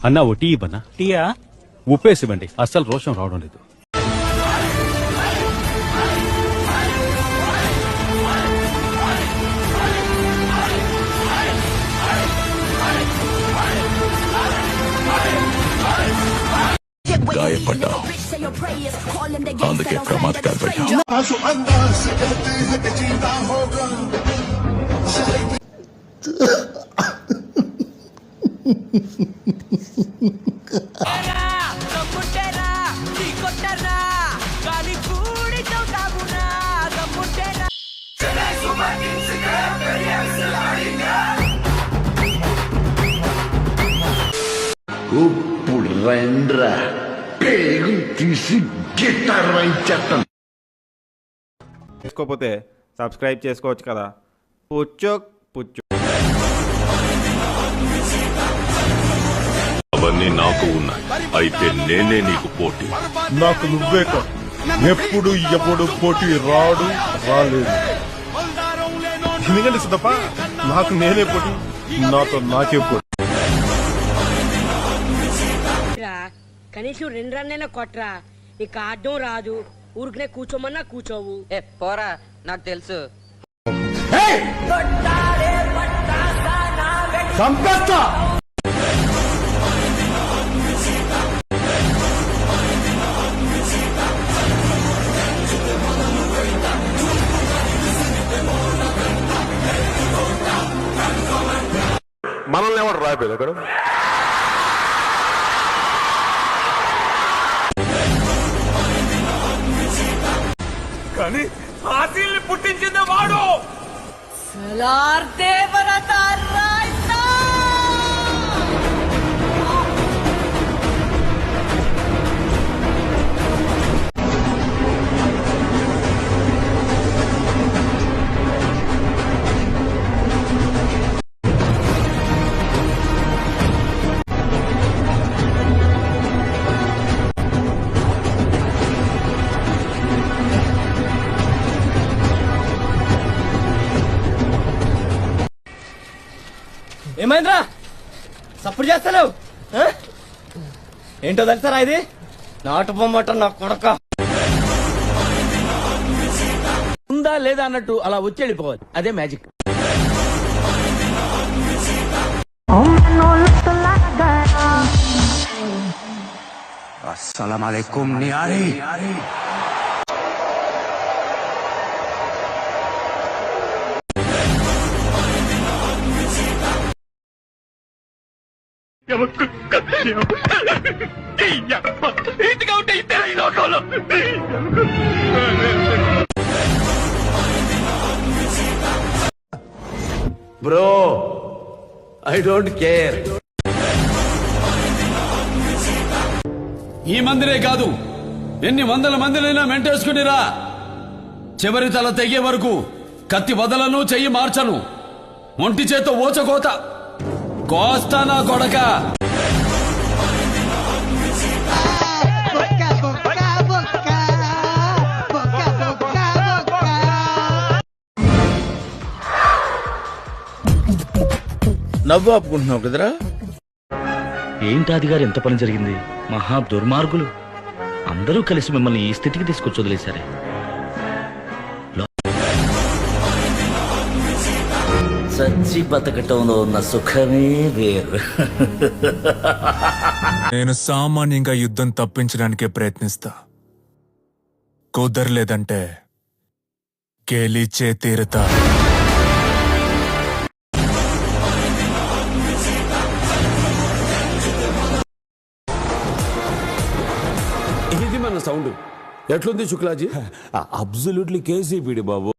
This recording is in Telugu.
అన్నా ఓ టీ ఇవ్వన్నా. టీయా? ఉప్పేసివ్వండి, అస్సలు రోషం రావడం లేదు. గాయపడ్డావు, అందుకే ప్రమాదకాలు పడ్డావు. ఇప్పుడు రండ్రా, పేగు తీసి గిటార్ వాయించేస్తాను. చేసుకోకపోతే సబ్స్క్రైబ్ చేసుకోవచ్చు కదా. పుచ్చు పుచ్చు. అవన్నీ నాకు ఉన్నాయి, అయితే నేనే నీకు పోటీ. నాకు నువ్వే కాదు, ఎప్పుడు ఎప్పుడు పోటీ రాడు, రాలేదు. ఎందుకంటే సిద్ధప్ప, నాకు నేనే పోటీ, నాతో నాకే పోటీ. కనీసం 2 రన్నైనా కొట్రా. నీకు ఆడడం రాదు, ఊరికనే కూర్చోమన్నా కూర్చోవు. పోరా, నాకు తెలుసు. చంపేస్తా. మనల్ని ఎవరు రాయలేదు అక్కడ. కానీ ఆశీల్ని పుట్టించింది వాడు. ఏమైందిరా సప్పుడు చేస్తాను? ఏంటో తెలుసారా ఇది? నాటు బొమ్మట నా కొడక. ఉందా లేదా అన్నట్టు అలా వచ్చి వెళ్ళిపోవాలి, అదే మ్యాజిక్. అస్సలాము అలైకుం నియారీ. Bro, I don't care. ఈ మందిరే కాదు, ఎన్ని వందల మందినైనా మెంటేసుకునిరా. చివరి తల తెగే వరకు కత్తి వదలను, చెయ్యి మార్చను. ఒంటి చేత ఓచకోత కోస్తా నా కొడక. నవ్వు ఆపుకుంటున్నావు కదరా. ఏంటి అదిగారు, ఎంత పని జరిగింది? మహా దుర్మార్గులు అందరూ కలిసి మిమ్మల్ని ఈ స్థితికి తీసుకొచ్చి వదిలేశారే. చచ్చి బతకటంలో ఉన్న సుఖమే వేరు. నేను సామాన్యంగా యుద్ధం తప్పించడానికే ప్రయత్నిస్తా. కుదరలేదంటే గెలిచే తీరుతా. ఇది మన సౌండ్ ఎట్లుంది శుక్లాజీ? అబ్సల్యూట్లీ కేసీపీడి బాబు.